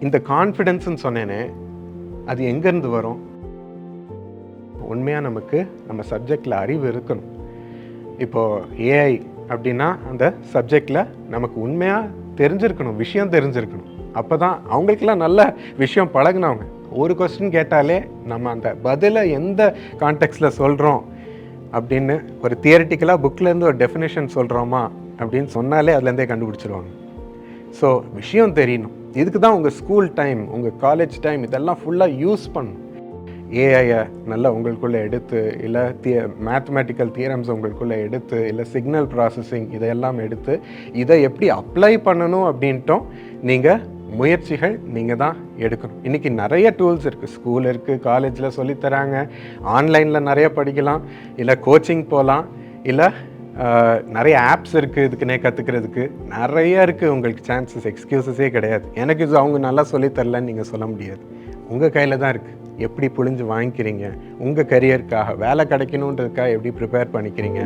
இந்த கான்ஃபிடென்ஸ்ன்னு சொன்னேனே, அது எங்கேருந்து வரும்? உண்மையாக நமக்கு நம்ம சப்ஜெக்டில் அறிவு இருக்கணும். இப்போது ஏஐ அப்படின்னா அந்த சப்ஜெக்டில் நமக்கு உண்மையாக தெரிஞ்சிருக்கணும், விஷயம் தெரிஞ்சிருக்கணும். அப்போ தான் அவங்களுக்கெல்லாம் நல்ல விஷயம் பழகுனவங்க. ஒரு கொஸ்டின் கேட்டாலே நம்ம அந்த பதிலை எந்த கான்டெக்ஸ்டில் சொல்கிறோம் அப்படின்னு ஒரு தியரிட்டிக்கலாக புக்கிலேருந்து ஒரு டெஃபினேஷன் சொல்கிறோமா அப்படின்னு சொன்னாலே அதுலேருந்தே கண்டுபிடிச்சிருவாங்க. ஸோ விஷயம் தெரியணும். இதுக்கு தான் உங்கள் ஸ்கூல் டைம், உங்கள் காலேஜ் டைம் இதெல்லாம் ஃபுல்லாக யூஸ் பண்ணணும். ஏஐயை நல்லா உங்களுக்குள்ளே எடுத்து, இல்லை மேத்தமேட்டிக்கல் தியரம்ஸ் உங்களுக்குள்ளே எடுத்து, இல்லை சிக்னல் ப்ராசஸிங் இதையெல்லாம் எடுத்து இதை எப்படி அப்ளை பண்ணணும் அப்படின்ட்டும் நீங்கள் முயற்சிகள் நீங்கள் தான் எடுக்கணும். இன்றைக்கி நிறைய டூல்ஸ் இருக்குது, ஸ்கூல் இருக்குது, காலேஜில் சொல்லித்தராங்க, ஆன்லைனில் நிறைய படிக்கலாம், இல்லை கோச்சிங் போகலாம், இல்லை நிறைய ஆப்ஸ் இருக்குது இதுக்குன்னே கற்றுக்கிறதுக்கு நிறைய இருக்குது. உங்களுக்கு சான்சஸ், எக்ஸ்கியூசஸே கிடையாது. எனக்கு இது அவங்க நல்லா சொல்லித்தரலன்னு நீங்கள் சொல்ல முடியாது. உங்கள் கையில் தான் இருக்குது. எப்படி புழிஞ்சு வாங்கிக்கிறீங்க, உங்கள் கரியருக்காக வேலை கிடைக்கணுன்றதுக்காக எப்படி ப்ரிப்பேர் பண்ணிக்கிறீங்க.